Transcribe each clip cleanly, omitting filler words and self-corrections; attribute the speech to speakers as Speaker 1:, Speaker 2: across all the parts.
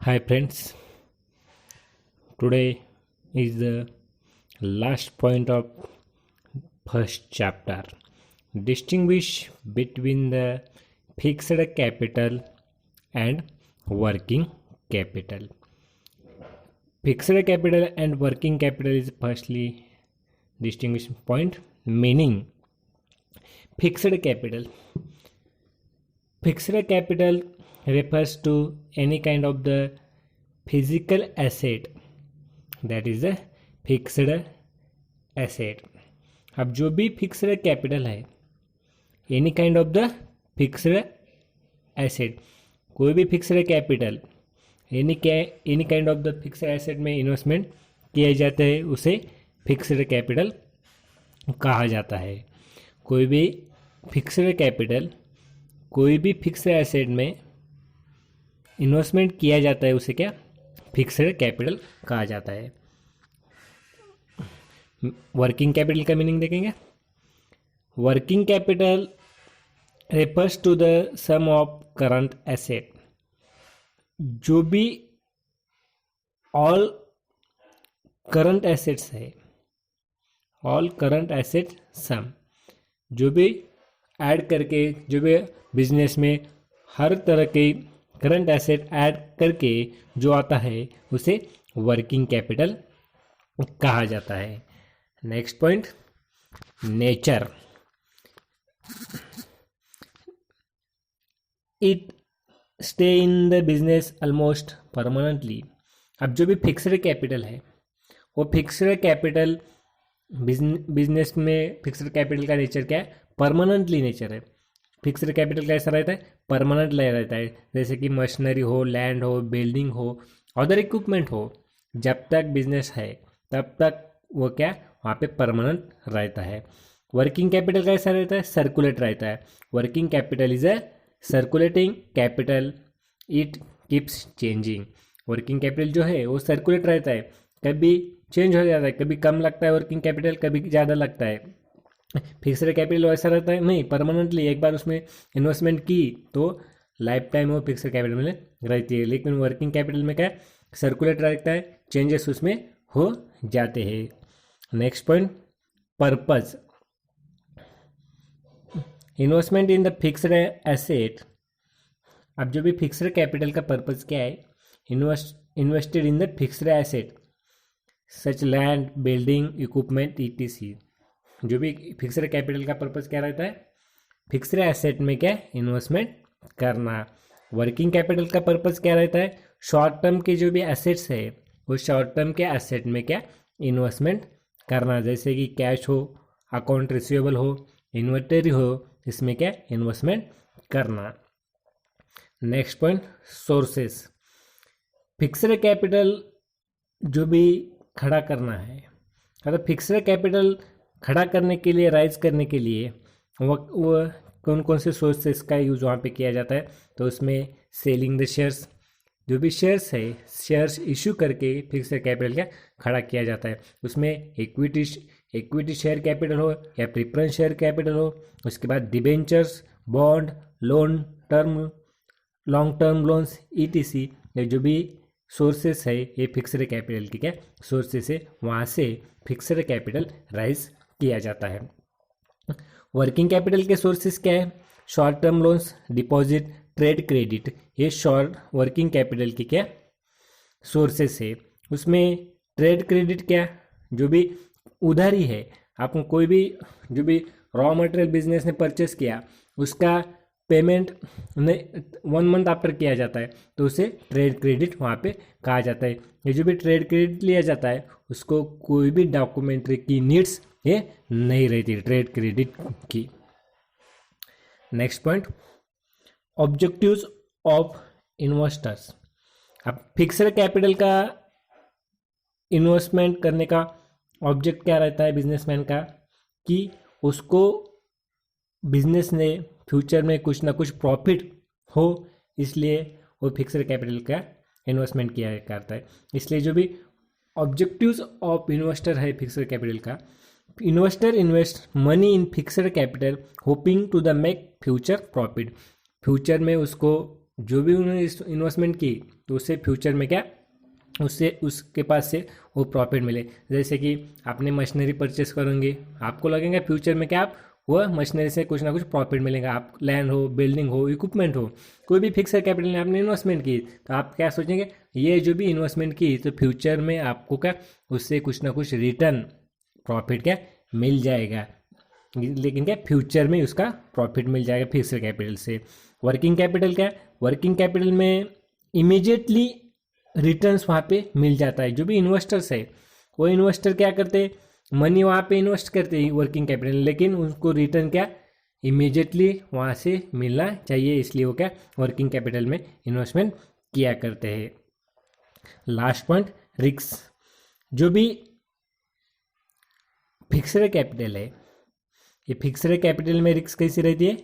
Speaker 1: Hi friends, today is the last point of first chapter. Distinguish between the fixed capital and working capital. Fixed capital and working capital is firstly distinguishing point, meaning fixed capital. Fixed capital refers to any kind of the physical asset that is a fixed asset. अब जो भी fixed capital है, any kind of the fixed asset, कोई भी fixed capital any kind of the fixed asset में investment किया जाता है उसे फिक्स्ड कैपिटल कहा जाता है. कोई भी फिक्स्ड कैपिटल कोई भी फिक्स्ड एसेट में इन्वेस्टमेंट किया जाता है उसे क्या फिक्स्ड कैपिटल कहा जाता है. वर्किंग कैपिटल का मीनिंग देखेंगे. Working capital refers to the sum of current asset. जो भी ऑल करंट एसेट्स है, ऑल करंट एसेट सम, जो भी ऐड करके, जो भी बिजनेस में हर तरह के करंट एसेट ऐड करके जो आता है उसे वर्किंग कैपिटल कहा जाता है. Next point, nature. It stay in the business almost permanently. अब जो भी फिक्स्ड कैपिटल है वो फिक्स्ड कैपिटल बिजनेस में फिक्स्ड कैपिटल का नेचर क्या है, परमानेंटली नेचर है. फिक्स्ड कैपिटल कैसा रहता है, परमानेंट रहता है. जैसे कि मशीनरी हो, लैंड हो, बिल्डिंग हो, अदर इक्विपमेंट हो, जब तक बिजनेस है तब तक वो क्या वहाँ पे परमानेंट रहता है. वर्किंग कैपिटल कैसा रहता है, सर्कुलेट रहता है. Working capital is a circulating capital, it keeps changing. Working capital जो है वो सर्कुलेट रहता है, कभी चेंज हो जाता है, कभी कम लगता है वर्किंग कैपिटल, कभी ज़्यादा लगता है. फिक्स्ड कैपिटल वैसा रहता है नहीं, परमानेंटली एक बार उसमें इन्वेस्टमेंट की तो लाइफ टाइम वो फिक्स्ड कैपिटल में रहती है. लेकिन वर्किंग कैपिटल में क्या सर्कुलेट रहता है, चेंजेस उसमें हो जाते हैं. Next point, purpose. Investment in the fixed asset. अब जो भी फिक्स्ड कैपिटल का पर्पस क्या है, invested in the fixed asset such land, building, equipment, etc. जो भी फिक्स्ड कैपिटल का पर्पस क्या रहता है, फिक्स्ड एसेट में क्या इन्वेस्टमेंट करना. वर्किंग कैपिटल का पर्पस क्या रहता है, शॉर्ट टर्म के जो भी एसेट्स है वो शॉर्ट टर्म के एसेट में क्या इन्वेस्टमेंट करना. जैसे कि कैश हो, अकाउंट रिसीवेबल हो, इन्वेंटरी हो, इसमें क्या इन्वेस्टमेंट करना. Next point, sources. Fixed capital जो भी खड़ा करना है, अगर फिक्स्ड कैपिटल खड़ा करने के लिए, राइज करने के लिए वो कौन कौन से सोर्सेस का यूज़ वहाँ पे किया जाता है, तो उसमें सेलिंग द शेयर्स. जो भी शेयर्स है, शेयर्स इशू करके फिक्स्ड कैपिटल का खड़ा किया जाता है. उसमें इक्विटी शेयर कैपिटल हो या प्रिफरेंस शेयर कैपिटल हो. उसके बाद debentures, bond, loan, long term loans, etc. जो भी सोर्सेस है ये फिक्स्ड कैपिटल की क्या सोर्सेस है, वहाँ से फिक्स्ड कैपिटल राइज किया जाता है. वर्किंग कैपिटल के सोर्सेस क्या है, short term loans, deposit, trade credit. ये शॉर्ट वर्किंग कैपिटल की क्या सोर्सेस है. उसमें ट्रेड क्रेडिट क्या, जो भी उधारी है, आपको कोई भी जो भी रॉ मटेरियल बिजनेस ने परचेस किया उसका पेमेंट 1 मंथ आफ्टर किया जाता है तो उसे ट्रेड क्रेडिट वहाँ पे कहा जाता है. ये जो भी ट्रेड क्रेडिट लिया जाता है उसको कोई भी डॉक्यूमेंट्री की नीड्स ये नहीं रहती ट्रेड क्रेडिट की. Next point, objectives of investors. अब फिक्स्ड कैपिटल का इन्वेस्टमेंट करने का ऑब्जेक्ट क्या रहता है बिजनेसमैन का, कि उसको बिजनेस ने फ्यूचर में कुछ ना कुछ प्रॉफिट हो, इसलिए वो फिक्स्ड कैपिटल का इन्वेस्टमेंट किया करता है. इसलिए जो भी ऑब्जेक्टिव्स ऑफ इन्वेस्टर है फिक्स्ड कैपिटल का, investor invest money in fixed capital hoping to the make future profit. Future में उसको जो भी उन्होंने इन्वेस्टमेंट की तो उससे फ्यूचर में क्या, उससे उसके पास से वो प्रॉफिट मिले। जैसे कि आपने मशीनरी परचेस करेंगे, आपको लगेगा फ्यूचर में क्या आप वह मशीनरी से कुछ ना कुछ प्रॉफिट मिलेगा। आप लैंड हो, बिल्डिंग हो, इक्विपमेंट हो, कोई भी फिक्सड कैपिटल में आपने इन्वेस्टमेंट की तो आप क्या सोचेंगे, ये जो भी इन्वेस्टमेंट की तो फ्यूचर में आपको क्या उससे कुछ ना कुछ रिटर्न प्रॉफिट क्या मिल जाएगा। लेकिन क्या फ्यूचर में उसका प्रॉफिट मिल जाएगा फिक्स्ड कैपिटल से। वर्किंग कैपिटल क्या है, वर्किंग कैपिटल में इमीडिएटली रिटर्न्स वहाँ पे मिल जाता है। जो भी इन्वेस्टर्स है वो इन्वेस्टर क्या करते हैं, मनी वहाँ पे इन्वेस्ट करते हैं वर्किंग कैपिटल, लेकिन उनको रिटर्न क्या इमीडिएटली वहाँ से मिलना चाहिए, इसलिए वो क्या वर्किंग कैपिटल में इन्वेस्टमेंट किया करते हैं। Last point, risk. जो भी फिक्स्ड कैपिटल है, ये फिक्स्ड कैपिटल में रिस्क कैसी रहती है,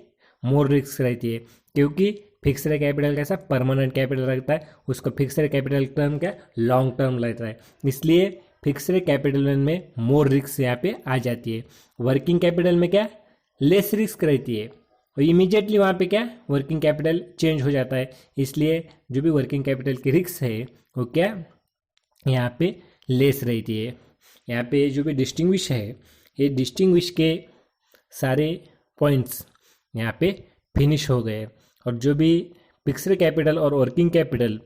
Speaker 1: मोर रिस्क रहती है, क्योंकि फिक्स्ड कैपिटल कैसा परमानेंट कैपिटल रहता है, उसको फिक्स्ड कैपिटल टर्म क्या लॉन्ग टर्म रहता है, इसलिए फिक्स्ड कैपिटल में मोर रिस्क यहाँ पे आ जाती है। वर्किंग कैपिटल में क्या लेस रिस्क रहती है, और इमीडिएटली वहाँ पे क्या वर्किंग कैपिटल चेंज हो जाता है, इसलिए जो भी वर्किंग कैपिटल की रिस्क है वो क्या यहाँ पे लेस रहती है। यहाँ पे जो भी डिस्टिंग्विश है, ये डिस्टिंग्विश के सारे पॉइंट्स यहाँ पे फिनिश हो गए। और जो भी फिक्स्ड कैपिटल और वर्किंग कैपिटल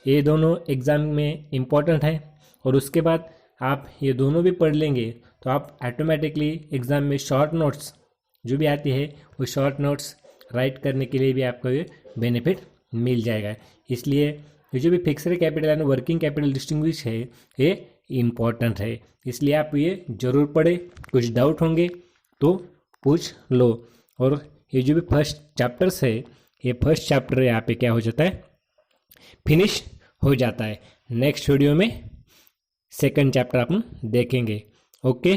Speaker 1: ये दोनों एग्ज़ाम में इम्पॉर्टेंट है, और उसके बाद आप ये दोनों भी पढ़ लेंगे तो आप ऑटोमेटिकली एग्ज़ाम में शॉर्ट नोट्स जो भी आती है वो शॉर्ट नोट्स राइट करने के लिए भी आपको ये बेनिफिट मिल जाएगा। इसलिए ये जो भी fixed capital and working capital distinguish है ये इम्पॉर्टेंट है, इसलिए आप ये ज़रूर पढ़ें। कुछ डाउट होंगे तो पूछ लो। और ये जो भी फर्स्ट चैप्टर्स है, ये फर्स्ट चैप्टर यहाँ पे क्या हो जाता है फिनिश हो जाता है। नेक्स्ट वीडियो में सेकंड चैप्टर अपन देखेंगे। ओके।